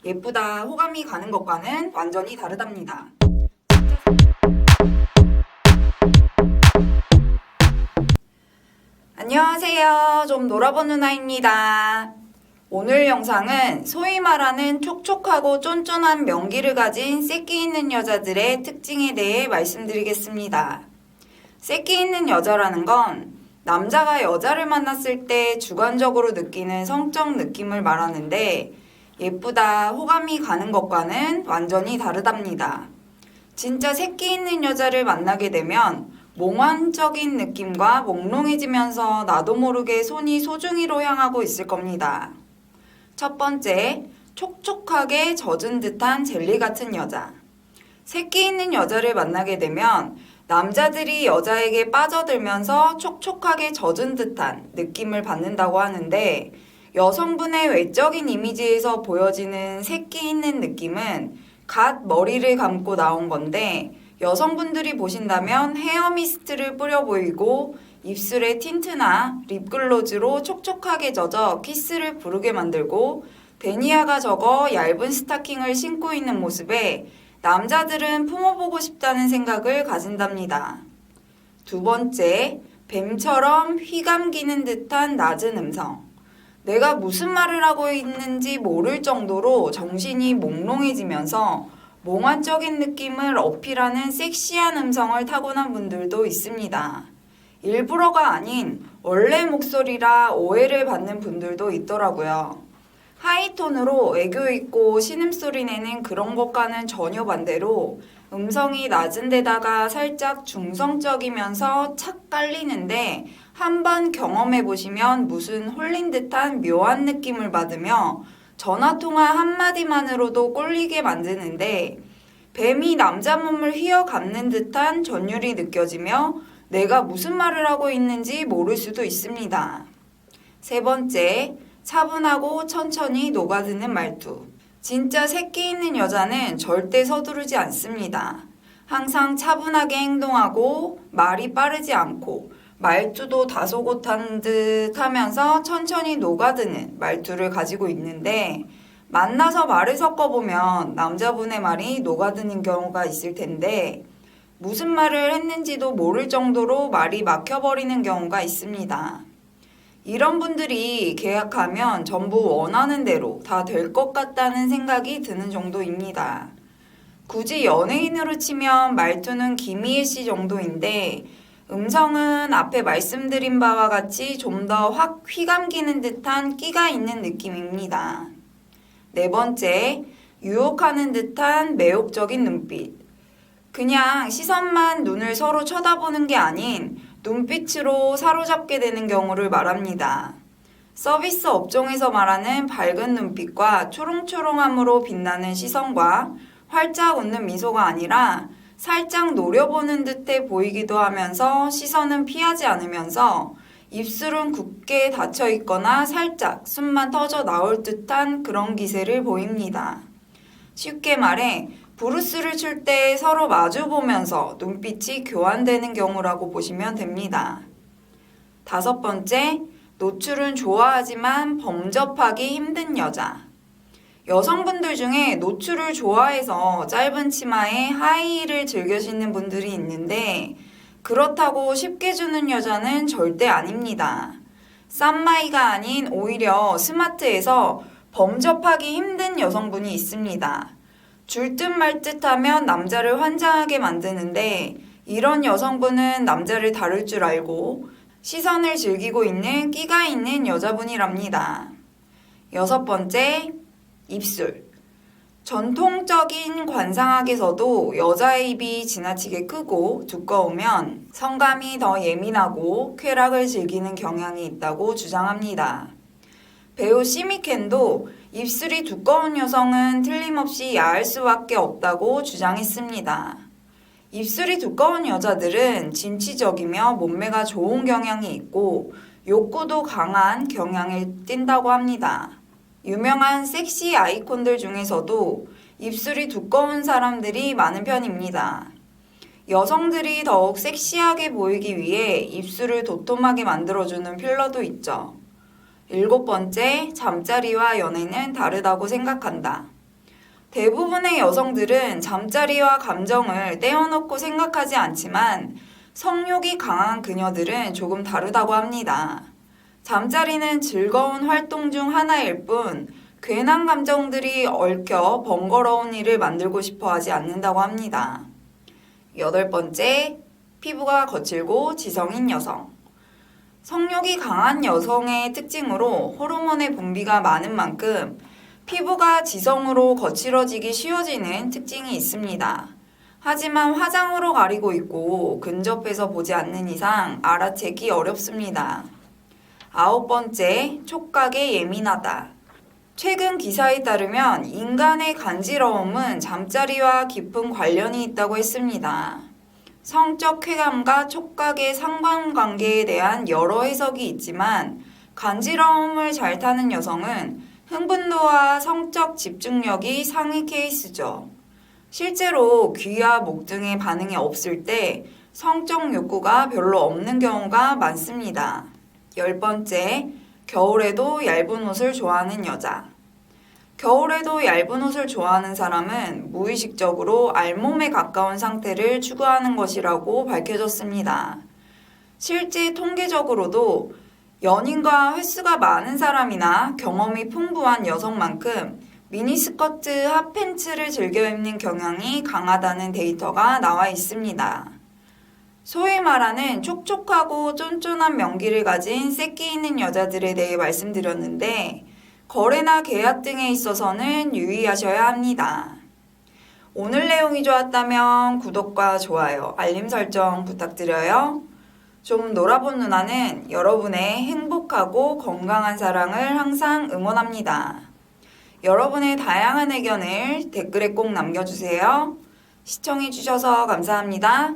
예쁘다 호감이 가는 것과는 완전히 다르답니다. 안녕하세요. 좀 놀아본 누나입니다. 오늘 영상은 소위 말하는 촉촉하고 쫀쫀한 명기를 가진 새끼 있는 여자들의 특징에 대해 말씀드리겠습니다. 새끼 있는 여자라는 건 남자가 여자를 만났을 때 주관적으로 느끼는 성적 느낌을 말하는데 예쁘다, 호감이 가는 것과는 완전히 다르답니다. 진짜 새끼 있는 여자를 만나게 되면 몽환적인 느낌과 몽롱해지면서 나도 모르게 손이 소중이로 향하고 있을 겁니다. 첫 번째, 촉촉하게 젖은 듯한 젤리 같은 여자. 새끼 있는 여자를 만나게 되면 남자들이 여자에게 빠져들면서 촉촉하게 젖은 듯한 느낌을 받는다고 하는데 여성분의 외적인 이미지에서 보여지는 새끼 있는 느낌은 갓 머리를 감고 나온 건데 여성분들이 보신다면 헤어 미스트를 뿌려 보이고 입술에 틴트나 립글로즈로 촉촉하게 젖어 키스를 부르게 만들고 베니아가 적어 얇은 스타킹을 신고 있는 모습에 남자들은 품어보고 싶다는 생각을 가진답니다. 두 번째, 뱀처럼 휘감기는 듯한 낮은 음성. 내가 무슨 말을 하고 있는지 모를 정도로 정신이 몽롱해지면서 몽환적인 느낌을 어필하는 섹시한 음성을 타고난 분들도 있습니다. 일부러가 아닌 원래 목소리라 오해를 받는 분들도 있더라고요. 하이톤으로 애교 있고 신음소리 내는 그런 것과는 전혀 반대로 음성이 낮은 데다가 살짝 중성적이면서 착 깔리는데 한번 경험해 보시면 무슨 홀린 듯한 묘한 느낌을 받으며 전화통화 한마디만으로도 꼴리게 만드는데 뱀이 남자 몸을 휘어감는 듯한 전율이 느껴지며 내가 무슨 말을 하고 있는지 모를 수도 있습니다. 세 번째, 차분하고 천천히 녹아드는 말투. 진짜 새끼 있는 여자는 절대 서두르지 않습니다. 항상 차분하게 행동하고 말이 빠르지 않고 말투도 다소곳한 듯 하면서 천천히 녹아드는 말투를 가지고 있는데 만나서 말을 섞어보면 남자분의 말이 녹아드는 경우가 있을 텐데 무슨 말을 했는지도 모를 정도로 말이 막혀버리는 경우가 있습니다. 이런 분들이 계약하면 전부 원하는 대로 다 될 것 같다는 생각이 드는 정도입니다. 굳이 연예인으로 치면 말투는 김희애 씨 정도인데 음성은 앞에 말씀드린 바와 같이 좀 더 확 휘감기는 듯한 끼가 있는 느낌입니다. 네 번째, 유혹하는 듯한 매혹적인 눈빛. 그냥 시선만 눈을 서로 쳐다보는 게 아닌 눈빛으로 사로잡게 되는 경우를 말합니다. 서비스 업종에서 말하는 밝은 눈빛과 초롱초롱함으로 빛나는 시선과 활짝 웃는 미소가 아니라 살짝 노려보는 듯해 보이기도 하면서 시선은 피하지 않으면서 입술은 굳게 닫혀 있거나 살짝 숨만 터져 나올 듯한 그런 기세를 보입니다. 쉽게 말해 브루스를 출 때 서로 마주보면서 눈빛이 교환되는 경우라고 보시면 됩니다. 다섯 번째, 노출은 좋아하지만 범접하기 힘든 여자. 여성분들 중에 노출을 좋아해서 짧은 치마에 하이힐을 즐겨 신는 분들이 있는데 그렇다고 쉽게 주는 여자는 절대 아닙니다. 쌈마이가 아닌 오히려 스마트해서 범접하기 힘든 여성분이 있습니다. 줄 듯 말 듯 하면 남자를 환장하게 만드는데 이런 여성분은 남자를 다룰 줄 알고 시선을 즐기고 있는 끼가 있는 여자분이랍니다. 여섯 번째, 입술. 전통적인 관상학에서도 여자의 입이 지나치게 크고 두꺼우면 성감이 더 예민하고 쾌락을 즐기는 경향이 있다고 주장합니다. 배우 시미켄도 입술이 두꺼운 여성은 틀림없이 야할 수밖에 없다고 주장했습니다. 입술이 두꺼운 여자들은 진취적이며 몸매가 좋은 경향이 있고 욕구도 강한 경향을 띈다고 합니다. 유명한 섹시 아이콘들 중에서도 입술이 두꺼운 사람들이 많은 편입니다. 여성들이 더욱 섹시하게 보이기 위해 입술을 도톰하게 만들어주는 필러도 있죠. 일곱 번째, 잠자리와 연애는 다르다고 생각한다. 대부분의 여성들은 잠자리와 감정을 떼어놓고 생각하지 않지만 성욕이 강한 그녀들은 조금 다르다고 합니다. 잠자리는 즐거운 활동 중 하나일 뿐 괜한 감정들이 얽혀 번거로운 일을 만들고 싶어 하지 않는다고 합니다. 8번째, 피부가 거칠고 지성인 여성. 성욕이 강한 여성의 특징으로 호르몬의 분비가 많은 만큼 피부가 지성으로 거칠어지기 쉬워지는 특징이 있습니다. 하지만 화장으로 가리고 있고 근접해서 보지 않는 이상 알아채기 어렵습니다. 9번째, 촉각에 예민하다. 최근 기사에 따르면 인간의 간지러움은 잠자리와 깊은 관련이 있다고 했습니다. 성적 쾌감과 촉각의 상관관계에 대한 여러 해석이 있지만 간지러움을 잘 타는 여성은 흥분도와 성적 집중력이 상위 케이스죠. 실제로 귀와 목 등의 반응이 없을 때 성적 욕구가 별로 없는 경우가 많습니다. 10번째, 겨울에도 얇은 옷을 좋아하는 여자. 겨울에도 얇은 옷을 좋아하는 사람은 무의식적으로 알몸에 가까운 상태를 추구하는 것이라고 밝혀졌습니다. 실제 통계적으로도 연인과 횟수가 많은 사람이나 경험이 풍부한 여성만큼 미니스커트, 핫팬츠를 즐겨 입는 경향이 강하다는 데이터가 나와 있습니다. 소위 말하는 촉촉하고 쫀쫀한 명기를 가진 새끼 있는 여자들에 대해 말씀드렸는데 거래나 계약 등에 있어서는 유의하셔야 합니다. 오늘 내용이 좋았다면 구독과 좋아요, 알림 설정 부탁드려요. 좀 놀아본 누나는 여러분의 행복하고 건강한 사랑을 항상 응원합니다. 여러분의 다양한 의견을 댓글에 꼭 남겨주세요. 시청해주셔서 감사합니다.